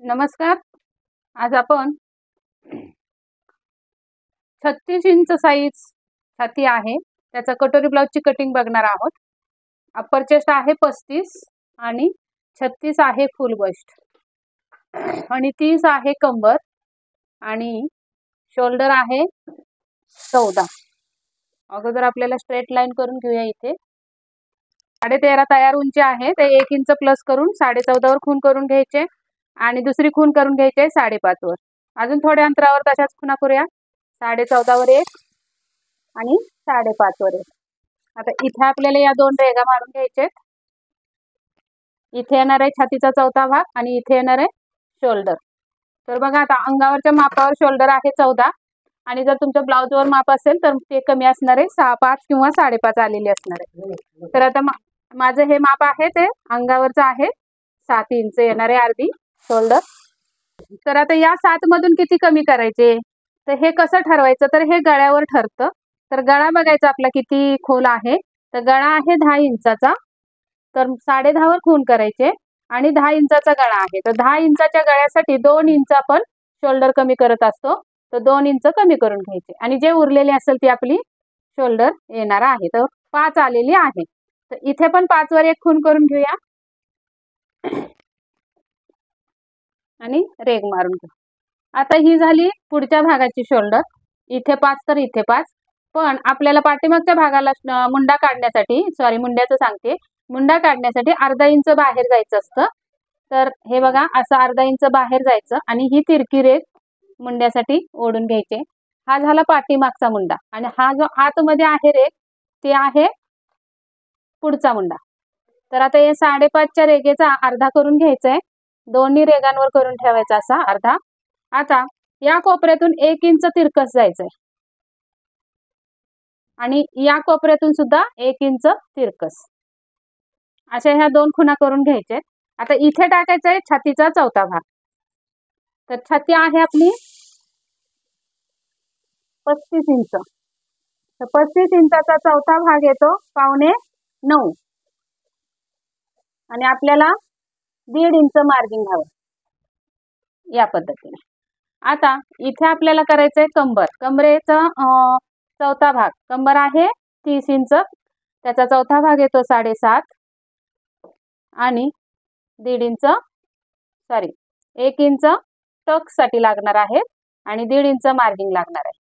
नमस्कार. आज आपण 36 इंच साईज छाती आहे त्याचा कटोरी ब्लाउजची कटिंग बघणार आहोत. अप्पर चेस्ट आहे 35 आणि 36 आहे फुल बस्ट आणि 30 आहे कंबर आणि शोल्डर आहे 14. अगोदर आपल्याला स्ट्रेट लाईन करून घेऊया. इथे 13.5 तयार उंची आहे ते 1 इंच प्लस करून 14.5 वर खून करून घ्यायचे आणि दुसरी खून करून घ्यायची 5.5 वर. अजून थोड्या अंतरावर तशाच खुणा करूया. 14.5 वर एक आणि 5.5 वर एक. आता इथे आपल्याला या दोन रेगा मारून घ्यायचे. इथे येणार आहे छातीचा चौथा भाग आणि इथे येणार आहे शोल्डर. तर बघा आता अंगावरच्या मापावर शोल्डर आहे 14 आणि जर तुमच्या ब्लाउजवर माप असेल तर ते कमी असणार आहे 6.5 किंवा 5.5 आलेली असणार आहे. तर आता माझं हे माप आहे ते अंगावरचं आहे 7 इंच येणार आहे अर्धी शोल्डर. तर आता या 7 मधून किती कमी करायचे तर हे कसं ठरवायचं तर हे गळ्यावर ठरतं. तर गळा बघायचा आपला किती खोल आहे. तर गळा आहे 10 इंचाचा तर 10.5 वर खून करायचे आणि 10 इंचाचा गळा आहे. तर 10 इंचाच्या गळ्यासाठी 2 इंच आपण शोल्डर कमी करत असतो. तर 2 इंच कमी करून घ्यायचे आणि जे उरलेले असेल ती आपली शोल्डर येणार आहे. तर 5 आलेली आहे. तर इथे पण 5 वर एक खून करून घेऊया आणि रेग मारून घेऊ. आता ही झाली पुढच्या भागाची शोल्डर. इथे 5 तर इथे 5. पण आपल्याला पाठीमागच्या भागाला मुंडा काढण्यासाठी मुंड्याचं सांगते. मुंडा काढण्यासाठी अर्धा इंच बाहेर जायचं असतं. तर हे बघा असं अर्धा इंच बाहेर जायचं आणि ही तिरकी रेग मुंड्यासाठी ओढून घ्यायचे. हा झाला पाठीमागचा मुंडा आणि हा जो आतमध्ये आहे रेग ते आहे पुढचा मुंडा. तर आता हे 5.5 च्या रेगेचा अर्धा करून घ्यायचा आहे. दोन्ही रेगांवर करून ठेवायचा असा अर्धा. आता या कोपऱ्यातून 1 इंच तिरकस जायचंय आणि या कोपऱ्यातून सुद्धा 1 इंच तिरकस. अशा ह्या दोन खुणा करून घ्यायचे. आता इथे टाकायचा आहे छातीचा चौथा भाग. तर छाती आहे आपली 35 इंच. तर 35 इंचाचा चौथा भाग येतो 8.25 आणि आपल्याला 1.5 इंच मार्जिन हवं या पद्धतीने. आता इथे आपल्याला करायचंय कंबर. कमरेचा चौथा भाग. कंबर आहे 30 इंच त्याचा चौथा भाग येतो 7.5 आणि 1 इंच टक साठी लागणार आहे आणि 1.5 इंच मार्जिन लागणार आहे.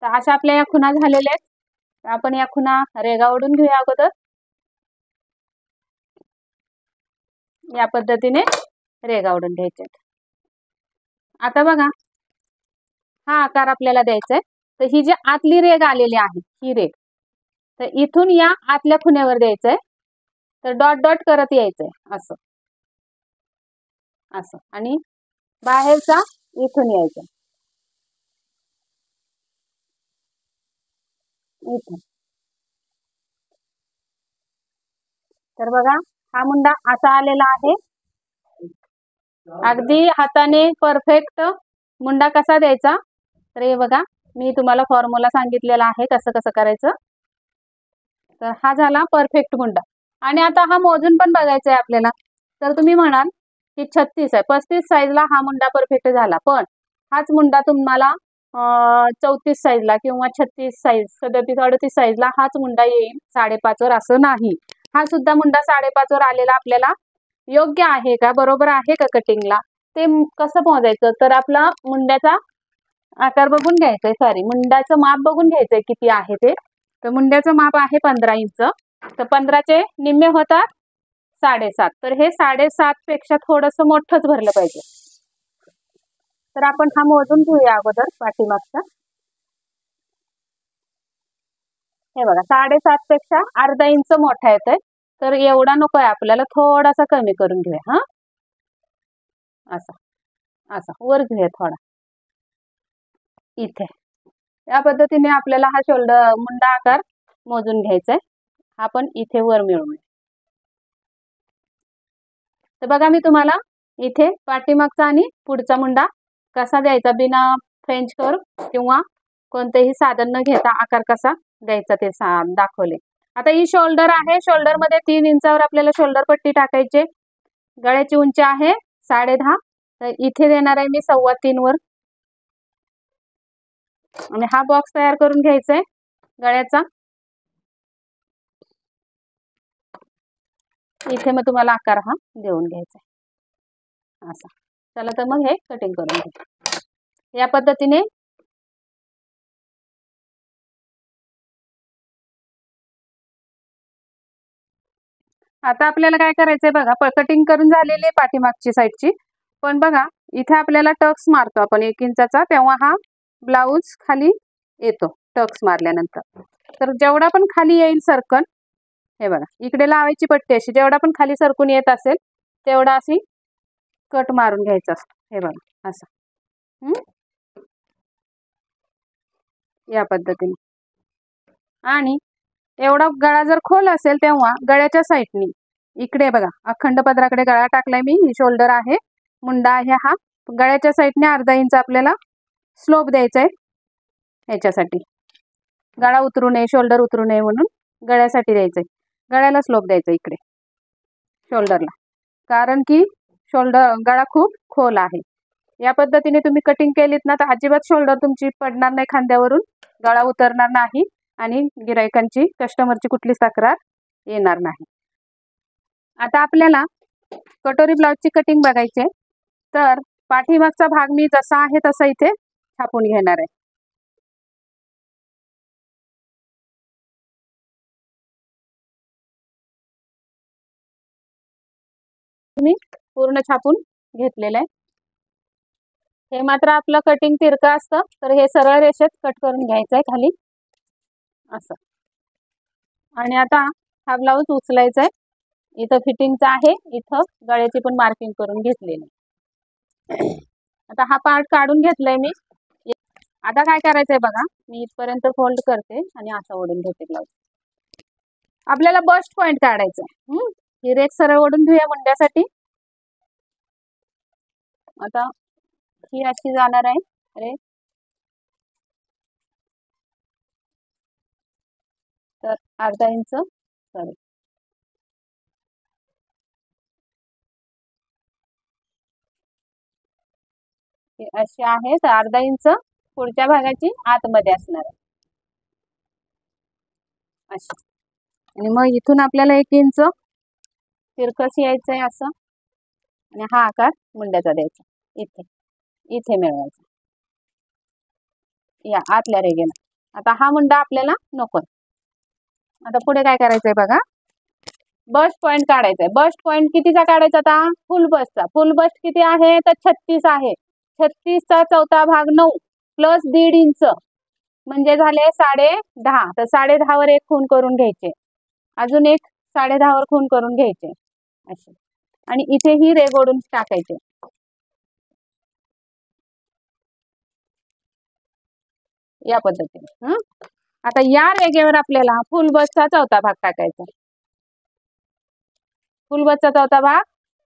तर अशा आपल्या या खुणा झालेल्या आहेत. आपण या खुणा रेगा ओढून घेऊया अगोदर. या पद्धतीने रेगा ओढून घ्यायचे. आता बघा हा आकार आपल्याला द्यायचा आहे. तर ही जी आतली रेग आलेली आहे ही रेग तर इथून या आतल्या खुण्यावर द्यायचंय. तर डॉट डॉट करत यायचंय असं असं आणि बाहेरचा इथून यायचं इथून. तर बघा हा मुंडा असा आलेला आहे. अगदी हाताने परफेक्ट मुंडा कसा द्यायचा तर हे बघा मी तुम्हाला फॉर्म्युला सांगितलेला आहे कसं कसं करायचं. तर हा झाला परफेक्ट मुंडा आणि आता हा मोजून पण बघायचा आहे आपल्याला. तर तुम्ही म्हणाल की 36 आहे 35 साईजला हा मुंडा परफेक्ट झाला पण हाच मुंडा तुम्हाला 34 साईजला किंवा 36 साईज 37 38 साईजला हाच मुंडा येईल 5.5 वर असं नाही. हा सुद्धा मुंडा 5.5 वर आलेला आपल्याला योग्य आहे का बरोबर आहे का कटिंगला ते कसं मोजायचं तर आपला मुंड्याचा आकार बघून घ्यायचंय मुंड्याचं माप बघून घ्यायचंय किती आहे ते. तर मुंड्याचं माप आहे 15 इंच. तर 15चे निम्मे होतात 7.5. तर हे 7.5 पेक्षा थोडस मोठंच भरलं पाहिजे. तर आपण हा मोजून घेऊया अगोदर पाठीमागचा. हे बघा 7.5 पेक्षा अर्धा इंच मोठा येतोय. तर एवढा नको आहे आपल्याला थोडासा कमी करून घेऊया. हा असा असा वर घेऊया थोडा इथे. या पद्धतीने आपल्याला हा शोल्डर मुंडा आकार मोजून घ्यायचा आहे. आपण इथे वर मिळवूया. तर बघा मी तुम्हाला इथे पाठीमागचा आणि पुढचा मुंडा कसा द्यायचा बिना फ्रेंच कर्व किंवा कोणतेही साधन न घेता आकार कसा द्यायचा ते दाखवले. आता ही शोल्डर आहे. शोल्डर मध्ये 3 इंचावर आपल्याला शोल्डर पट्टी टाकायची. गळ्याची उंची आहे 10.5 तर इथे देणार आहे मी 3.25 वर. आणि हा बॉक्स तयार करून घ्यायचा आहे गळ्याचा. इथे मग तुम्हाला आकार हा देऊन घ्यायचा आहे असा. चला तर मग हे कटिंग करून घेऊ या पद्धतीने. आता आपल्याला काय करायचंय बघा, कटिंग करून झालेली आहे पाठीमागची साईडची. पण बघा इथे आपल्याला टक्स मारतो आपण 1 इंचाचा, तेव्हा हा ब्लाऊज खाली येतो टक्स मारल्यानंतर. तर जेवढा पण खाली येईल सरकन, हे बघा इकडे लावायची पट्टी अशी, जेवढा पण खाली सरकून येत असेल तेवढा अशी कट मारून घ्यायचा असतो. हे बघा असं या पद्धतीने. आणि एवढा गळा जर खोल असेल तेव्हा गळ्याच्या साईडनी इकडे बघा अखंड पदराकडे गळा टाकलाय मी. ही शोल्डर आहे, मुंडा आहे हा. गळ्याच्या साईडने अर्धा इंच आपल्याला स्लोप द्यायचा आहे. याच्यासाठी गळा उतरू नये, शोल्डर उतरू नये म्हणून गळ्यासाठी द्यायचंय. गळ्याला स्लोप द्यायचा इकडे शोल्डरला, कारण की गळा खूप खोल आहे. या पद्धतीने तुम्ही कटिंग केलीत ना तर अजिबात शोल्डर तुमची पडणार नाही खांद्यावरून, गळा उतरणार नाही आणि गिरायकांची, कस्टमरची कुठलीच तक्रार येणार नाही. आता आपल्याला कटोरी ब्लाउजची कटिंग बघायची आहे. तर पाठीमागचा भाग मी जसा आहे तसा इथे छापून घेणार आहे. मी पूर्ण छापून घेतलेलं आहे. हे मात्र आपलं कटिंग तिरका असतं, तर हे सरळ रेषेत कट करून घ्यायचं आहे खाली असं. आणि आता हा ब्लाऊज उचलायचा आहे. इथं फिटिंगचा आहे, इथं गळ्याची पण मार्किंग करून घेतलेली. आता हा पार्ट काढून घेतलाय मी. आता काय करायचंय बघा, मी इथपर्यंत फोल्ड करते आणि असा ओढून घेते ब्लाऊज. आपल्याला बस्ट पॉइंट काढायचा आहे. ही रेख सरळ ओढून घेऊया मुंड्यासाठी. आता ही अशी जाणार आहे रेख. तर अर्धा इंच, सॉरी अशी आहे. तर अर्धा इंच पुढच्या भागाची आतमध्ये असणार आहे अशी. आणि मग इथून आपल्याला 1 इंच तिरकस यायचं आहे असं. आणि हा आकार मुंड्याचा द्यायचा इथे, इथे मिळवायचा या आतल्या रेगेला. आता हा मुंडा आपल्याला नको. आता पुढे काय करायचंय बघा, बस्ट पॉइंट काढायचा आहे. बस्ट पॉइंट कितीचा काढायचा आता? फुल बस्टचा. फुल बस्ट किती आहे तर 36 आहे. 36चा चौथा भाग 9 प्लस 1.5 इंच म्हणजे झाले 10.5. तर 10.5 वर 1 खून करून घ्यायचे, अजून एक 10.5 वर खून करून घ्यायचे असे. आणि इथे ही रेग ओढून टाकायचे या पद्धतीने. आता या रेगेवर आपल्याला फुल बसचा चौथा भाग टाकायचा. फुल बसचा चौथा भाग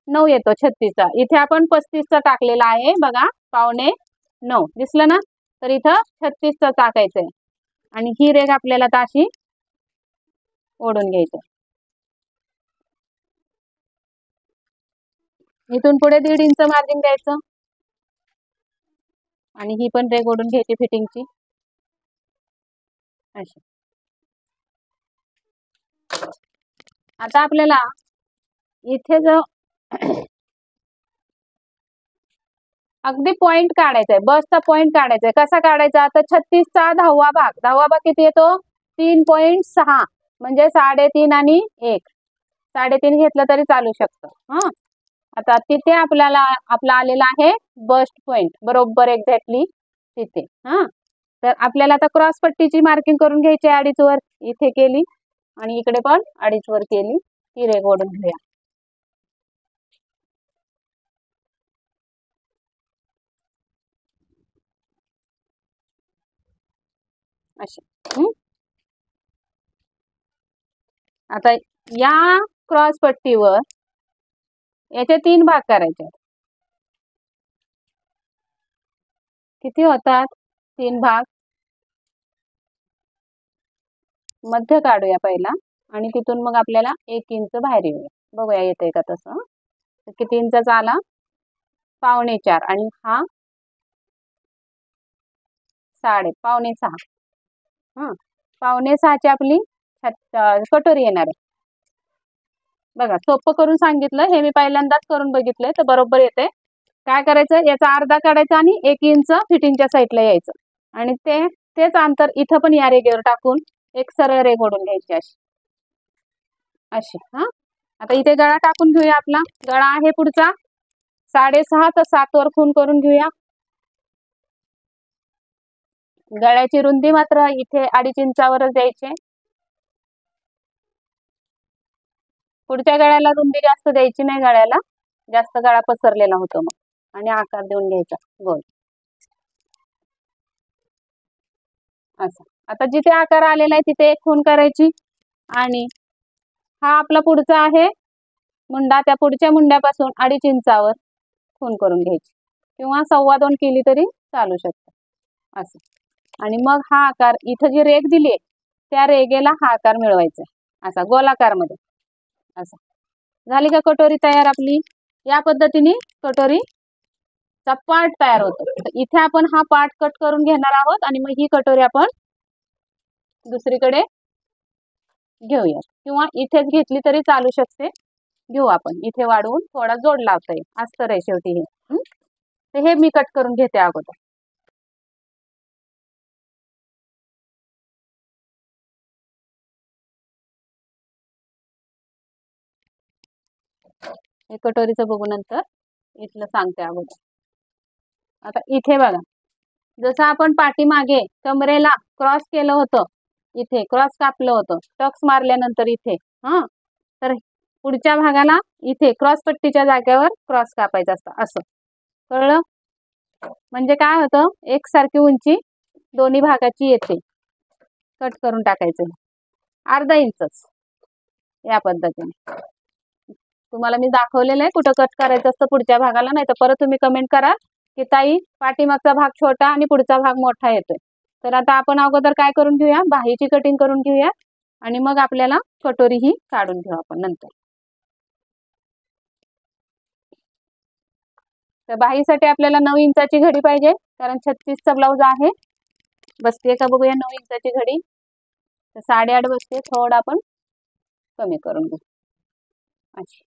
9 येतो 36चा. इथे आपण 35चा टाकलेला आहे बघा, 8.25 दिसलं ना. तर इथं 36चा टाकायचंय आणि ही रेग आपल्याला ताशी ओढून घ्यायचं. इथून पुढे 1.5 इंच मार्जिन द्यायचं आणि ही पण रेग ओढून घ्यायची फिटिंगची अशी. आता आपल्याला इथे जो अगदी पॉइंट काढायचा आहे, बसचा पॉइंट काढायचा आहे. कसा काढायचा? तर 36चा 10वा भाग. 10वा भाग किती येतो? 3.6 म्हणजे 3.5 आणि 1. 3.5 घेतलं तरी चालू शकतं. आता तिथे आपल्याला आपला आलेला आहे बस्ट पॉइंट बरोबर एक्झॅक्टली तिथे. तर आपल्याला आता क्रॉस पट्टीची मार्किंग करून घ्यायची 2.5 वर इथे केली आणि इकडे पण 2.5 वर केली. ही रेग ओढून घेऊया अशी. आता या क्रॉस पट्टीवर याचे 3 भाग करायचे. किती होतात 3 भाग? मध्य काढूया पहिला आणि तिथून मग आपल्याला 1 इंच बाहेर येऊया. बघूया येते का तसं. किती इंचाचा आला? पावणे 4 आणि हा 5:30. हं, 5:15ची आपली कटोरी येणार आहे. बघा सोपं करून सांगितलं, हे मी पहिल्यांदाच करून बघितलंय तर बरोबर येते. काय करायचं, याचा अर्धा काढायचा आणि 1 इंच फिटिंगच्या साईडला यायचं आणि तेच अंतर इथं पण या रेगेवर टाकून एक सरळ रेघ ओढून घ्यायची अशी अशी. हा, आता इथे गळा टाकून घेऊया. आपला गळा आहे पुढचा 6.5 तर 7 वर खून करून घेऊया. गळ्याची रुंदी मात्र इथे 2.5 इंचावरच द्यायची. पुढच्या गळ्याला रुंदी जास्त द्यायची नाही, गळ्याला जास्त गळा पसरलेला होतो मग, आणि आकार देऊन घ्यायचा गोल असा. आता जिथे आकार आलेला आहे तिथे एक खून करायची आणि हा आपला पुढचा आहे मुंडा, त्या पुढच्या मुंड्यापासून 2.5 इंचावर खून करून घ्यायची किंवा 2.25 केली तरी चालू शकतं असं. आणि मग हा आकार इथं जी रेघ दिली त्या रेघेला हा आकार मिळवायचा असा गोलाकारमध्ये असा. झाली का कटोरी तयार आपली? या पद्धतीने कटोरीचा पार्ट तयार होतो. इथे आपण हा पार्ट कट करून घेणार आहोत आणि मग ही कटोरी आपण दुसरीकडे घेऊया किंवा इथेच घेतली तरी चालू शकते. घेऊ आपण इथे वाढवून थोडा जोड लावता येईल, अस्तर आहे शेवटी हे. तर हे मी कट करून घेते अगोदर. हे कटोरीचं बघू नंतर, इथलं सांगते अगोदर. आता इथे बघा, जसं आपण पाठीमागे कमरेला क्रॉस केलं होतं, इथे क्रॉस कापलं होतं टक्स मारल्यानंतर इथे, हा, तर पुढच्या भागाला इथे क्रॉस पट्टीच्या जागेवर क्रॉस कापायचा असतं असं. कळलं? म्हणजे काय होतं, एकसारखी उंची दोन्ही भागाची येते. कट करून टाकायचं 1/2 इंचच या पद्धतीने. तुम्हाला मी दाखवलेलं आहे कुठं कट करायचं असतं पुढच्या भागाला, नाही तर परत तुम्ही कमेंट करा की ताई पाठीमागचा भाग छोटा आणि पुढचा भाग मोठा येतोय. तर आता आपण अगोदर काय करून घेऊया, बाहीची कटिंग करून घेऊया आणि मग आपल्याला कटोरी ही काढून घेऊ आपण नंतर. तर बाहीसाठी आपल्याला 9 इंचाची घडी पाहिजे, कारण 36चा ब्लाऊज आहे. बसते का बघूया 9 इंचाची घडी. तर 8.5 बसते, थोडं आपण कमी करून घेऊ अशी.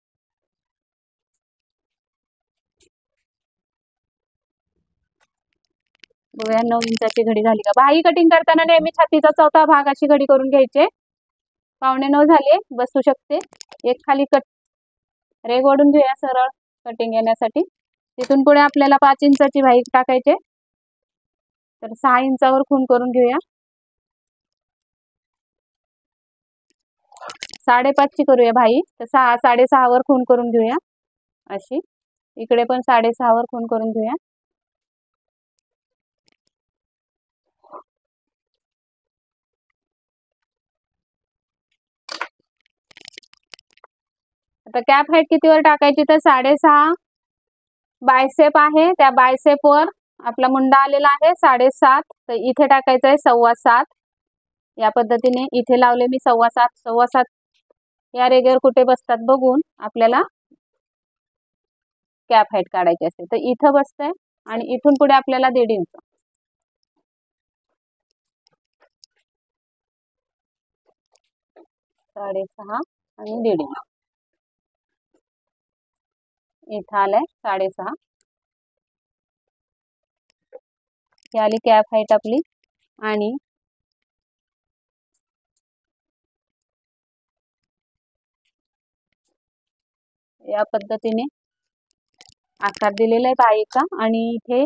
बघूया 9 इंचाची घडी झाली का. बाही कटिंग करताना नेहमी छातीचा 4था भाग अशी घडी करून घ्यायचे. 8:45 झाले, बसू शकते. एक खाली कट रेघ ओढून घेऊया सरळ कटिंग येण्यासाठी. तिथून पुढे आपल्याला 5 इंचाची बाही टाकायचे, तर 6 इंचावर खून करून घेऊया. 5.5ची करूया बाही, तर 6.5 वर खून करून घेऊया अशी. इकडे पण 6.5 वर खून करून घेऊया. आता कॅप हाईट कितीवर टाकायची, तर 6.5 बायसेप आहे, त्या बायसेप वर आपला मुंडा आलेला आहे 7.5, तर इथे टाकायचं आहे 7.25. या पद्धतीने इथे लावले मी 7.25 या रेगेवर कुठे बसतात बघून आपल्याला कॅप हाईट काढायची असते. तर इथं बसतंय आणि इथून पुढे आपल्याला 1.5 इंच. 6.5 आणि 1.5 इंच इथं आलंय 6.5. ही आली कॅप हाईट आपली. आणि या पद्धतीने आकार दिलेला आहे बाहीचा आणि इथे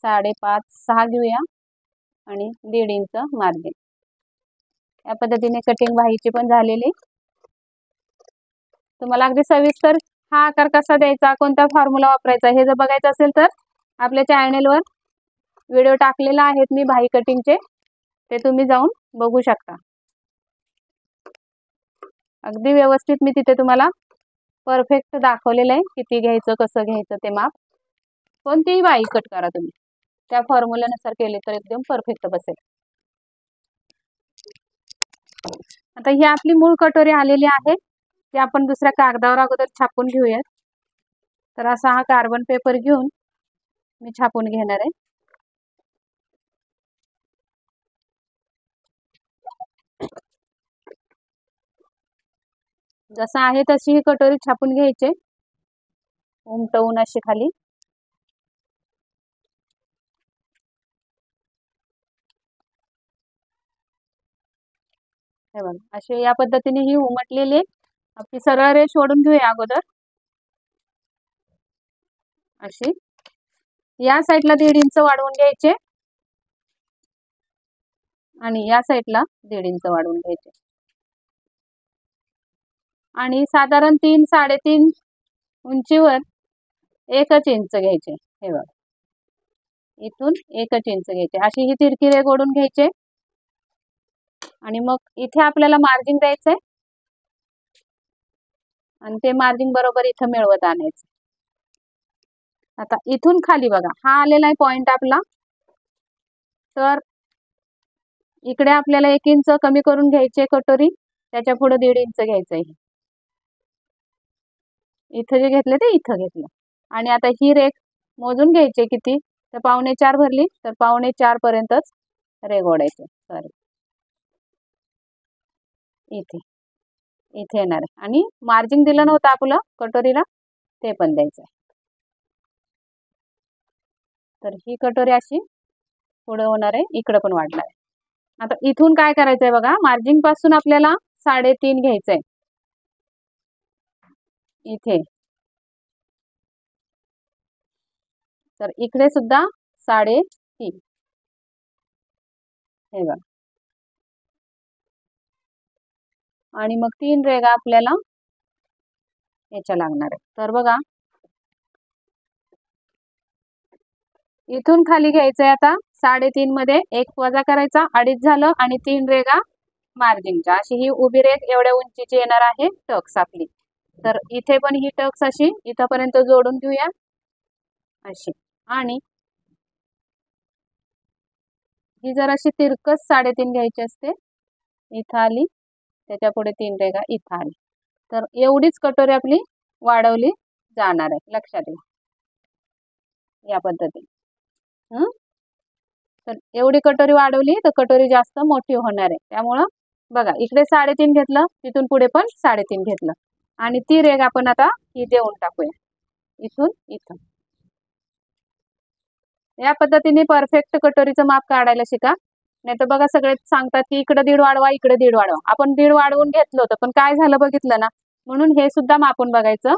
5.5-6 घेऊया आणि 1.5 इंच मार्जिन. या पद्धतीने कटिंग बाहीची पण झालेली. तुम्हाला अगदी सविस्तर हा आकार कसा द्यायचा, कोणता फॉर्म्युला वापरायचा हे जर बघायचं असेल तर आपल्या चॅनलवर व्हिडिओ टाकलेला आहेत मी बाही कटिंगचे, ते तुम्ही जाऊन बघू शकता. अगदी व्यवस्थित मी तिथे तुम्हाला परफेक्ट दाखवलेलं आहे, किती घ्यायचं कसं घ्यायचं ते माप. कोणतीही बाही कट करा तुम्ही, त्या फॉर्म्युल्यानुसार केले तर एकदम परफेक्ट बसेल. आता ही आपली मूळ कटोरी आलेली आहे, ती आपण दुसऱ्या कागदावर अगोदर छापून घेऊयात. तर असा हा कार्बन पेपर घेऊन मी छापून घेणार आहे. जसं आहे तशी ही कटोरी छापून घ्यायचे, उमटवून अशी खाली. हे बघा, अशी या पद्धतीने ही उमटलेली आपली सरळ रेष ओढून घेऊया अगोदर. अशी या साईडला 1.5 इंच वाढवून घ्यायचे आणि या साईडला 1.5 इंच वाढवून घ्यायचे आणि साधारण 3-3.5 उंचीवर 1 इंच घ्यायचे. हे बघा, इथून 1 इंच घ्यायचे. अशी ही तिरकी रेघ ओढून घ्यायचे आणि मग इथे आपल्याला मार्जिन द्यायचंय आणि ते मार्जिन बरोबर इथं मिळवत आणायचं. आता इथून खाली बघा, हा आलेला आहे पॉइंट आपला. तर इकडे आपल्याला 1 इंच कमी करून घ्यायचे कटोरी, त्याच्या पुढे 1.5 इंच घ्यायचंय. इथं जे घेतलं ते इथं घेतलं आणि आता ही रेघ मोजून घ्यायची किती, तर 4.25 भरली तर 4.25 पर्यंतच रेघ ओढायचे. सॉरी, इथे इथे येणार आहे आणि मार्जिन दिलं नव्हतं आपलं कटोरीला, ते पण द्यायचं आहे. तर ही कटोरी अशी पुढे होणार आहे, इकडे पण वाढणार आहे. आता इथून काय करायचंय बघा, मार्जिन पासून आपल्याला 3.5 घ्यायचंय. इथे तर इकडे सुद्धा 3.5. हे बघा, आणि मग 3 रेघा आपल्याला याच्या लागणार आहे. तर बघा, इथून खाली घ्यायचंय. आता 3.5 मध्ये 1 वजा करायचा, 2.5 झालं आणि 3 रेघा मार्जिनच्या. अशी ही उभी रेघ एवढ्या उंचीची येणार आहे टक्स आपली. तर इथे पण ही टक्स अशी इथपर्यंत जोडून घेऊया अशी. आणि ही जर अशी तिरकस 3.5 घ्यायची असते. इथं आली, त्याच्या पुढे 3 रेघा इथं आली. तर एवढीच कटोरी आपली वाढवली जाणार आहे, लक्षात घ्या या पद्धतीने. तर एवढी कटोरी वाढवली तर कटोरी जास्त मोठी होणार आहे. त्यामुळं बघा, इकडे 3.5 घेतलं, तिथून पुढे पण 3.5 घेतलं आणि ती रेघ आपण आता ही देऊन टाकूया इथून इथं. या पद्धतीने परफेक्ट कटोरीचं माप काढायला शिका. नाही तर बघा, सगळे सांगतात की इकडे 1.5 वाढवा, इकडे 1.5 वाढवा. आपण 1.5 वाढवून घेतलं होतं, पण काय झालं बघितलं ना. म्हणून हे सुद्धा मापून बघायचं.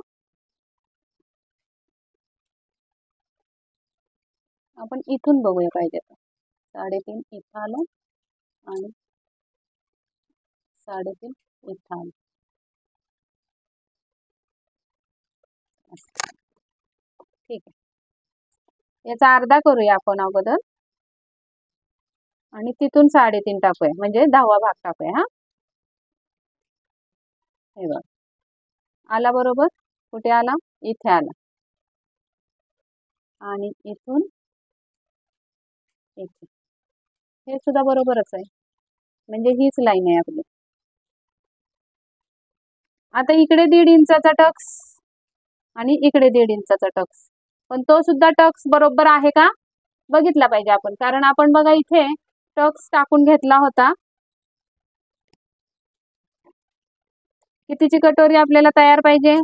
आपण इथून बघूया पाहिजे तर. 3.5 इथं आलं आणि 3.5 इथं आलं. ठीक आहे, याचा अर्धा करूया आपण अगोदर आणि तिथून 3.5 टाकूया, म्हणजे 10वा भाग टाकूया. हा, हे बघ, आला बरोबर. कुठे आला, इथे आला आणि इथून इथे. हे सुद्धा बरोबरच आहे, म्हणजे हीच लाईन आहे आपली. आता इकडे 1.5 इंचाचा टक्स आणि इकडे 1.5 इंचाचा टक्स, पण तो सुद्धा टक्स बरोबर आहे का बघितला पाहिजे आपण. कारण आपण बघा, इथे टक्स टाकून घेतला होता. कितीची कटोरी आपल्याला तयार पाहिजे,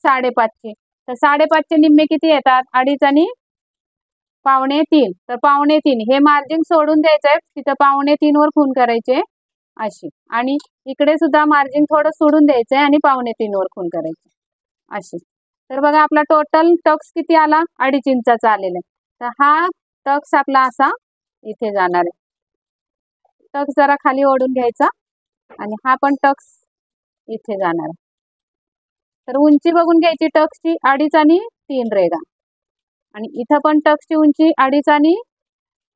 5.5ची. तर 5.5चे निम्मे किती येतात, 2.5 आणि 2.25. तर 2.25 हे मार्जिन सोडून द्यायचंय, तिथं 2.25 वर खून करायचे अशी. आणि इकडे सुद्धा मार्जिन थोडं सोडून द्यायचंय आणि 2.25 वर खून करायचे अशी. तर बघा, आपला टोटल टक्स किती आला, 2.5 इंचाचा आलेला आहे. तर हा टक्स आपला असा इथे जाणार आहे. टक्स जरा खाली ओढून घ्यायचा आणि हा पण टक्स इथे जाणार आहे. तर उंची बघून घ्यायची टक्सची, 2.5 आणि 3 रेघा. आणि इथं पण टक्सची उंची 2.5 आणि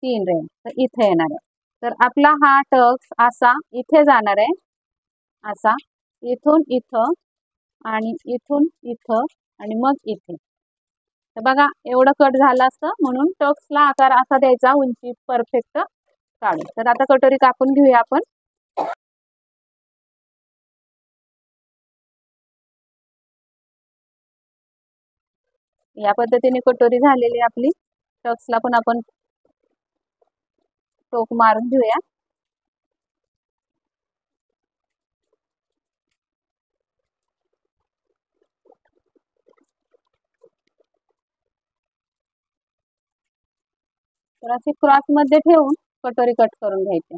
3 रेघा. तर इथे येणार आहे. तर आपला हा टक्स असा इथे जाणार आहे, असा इथून इथं आणि इथून इथं आणि मग इथे. तर बघा, एवढं कट झालं असतं, म्हणून टक्सला आकार असा द्यायचा, उंची परफेक्ट काढून. तर आता कटोरी कापून घेऊया आपण. या पद्धतीने कटोरी झालेली आपली. टक्सला पण आपण टोक मारून घेऊया. तर अशी क्रॉस मध्ये ठेवून कटोरी कट करून घ्यायची.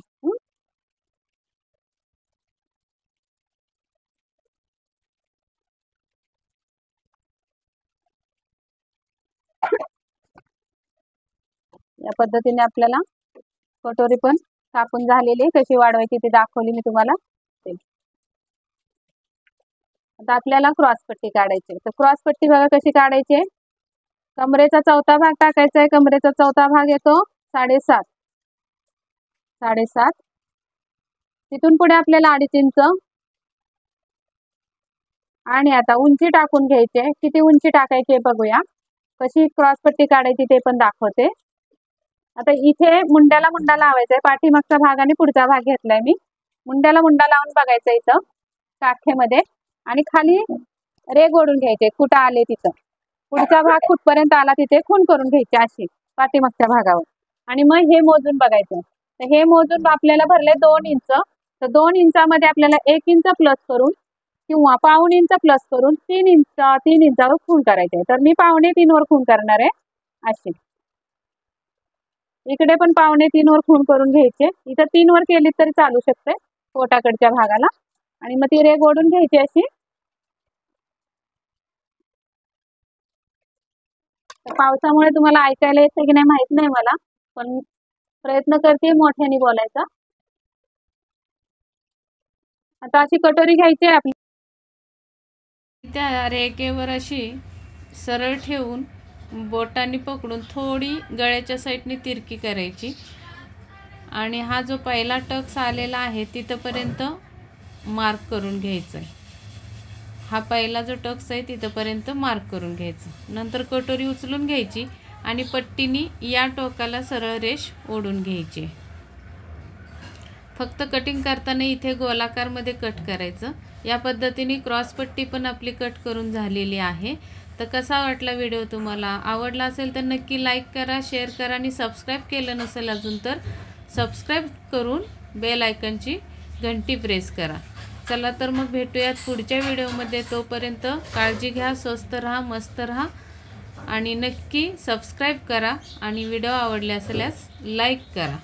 या पद्धतीने आपल्याला कटोरी पण कापून झालेली, कशी वाढवायची ती दाखवली मी तुम्हाला. आता आपल्याला क्रॉस पट्टी काढायची. तर क्रॉस पट्टी बघा कशी काढायची आहे. कमरेचा चौथा भाग टाकायचा आहे. कमरेचा चौथा भाग येतो 7.5. 7.5. तिथून पुढे आपल्याला 2.5 इंच. आणि आता उंची टाकून घ्यायची. किती उंची टाकायची बघूया. कशी क्रॉस पट्टी काढायची ते पण दाखवते. आता इथे मुंड्याला मुंडा लावायचा आहे. पाठीमागचा भाग आणि पुढचा भाग घेतलाय मी. मुंड्याला मुंडा लावून बघायचा इथं काखेमध्ये, आणि खाली रेग ओढून घ्यायचे. कुठं आले तिथं, पुढचा भाग कुठपर्यंत आला तिथे खून करून घ्यायची अशी पाठीमागच्या भागावर. आणि मग हे मोजून बघायचं. तर हे मोजून आपल्याला भरले 2 इंच. तर 2 इंचामध्ये आपल्याला 1 इंच प्लस करून किंवा पाऊण इंच प्लस करून 3 इंचावर खून करायचे. तर मी 2.25 वर खून करणार आहे अशी. इकडे पण 2.25 वर खून करून घ्यायचे. इथं 3 वर केली तरी चालू शकते पोटाकडच्या भागाला. आणि मग ती रेग ओढून घ्यायची अशी. तर पावसामुळे तुम्हाला ऐकायला येतं की नाही माहित नाही मला, पण प्रयत्न करते मोठ्याने बोलायचा. आता अशी कटोरी घ्यायची आहे आपली. त्या रेगेवर अशी सरळ ठेवून बोटांनी पकडून थोडी गळ्याच्या साईडने तिरकी करायची. आणि हा जो पहिला टक्स आलेला आहे तिथपर्यंत मार्क करून घ्यायचा आहे. हा पहिला जो टक्स आहे तिथपर्यंत मार्क करून घ्यायचा. नंतर कटोरी उचलून घ्यायची आणि पट्टीने या टोकाला सरळ रेष ओढून घ्यायची. फक्त कटिंग करताना इथे गोलाकारमध्ये कट करायचं. या पद्धतीने क्रॉस पट्टी पण आपली कट करून झालेली आहे. तर कसा वाटला व्हिडिओ तुम्हाला? आवडला असेल तर नक्की लाईक करा, शेअर करा आणि सबस्क्राईब केलं नसेल अजून तर सबस्क्राईब करून बेल आयकॉनची घंटी प्रेस करा. चला तर मग भेटूयात पुढच्या व्हिडिओमध्ये. तोपर्यंत काळजी घ्या, स्वस्त राहा, मस्त राहा आणि नक्की सबस्क्राईब करा आणि व्हिडिओ आवडले असल्यास लाईक करा.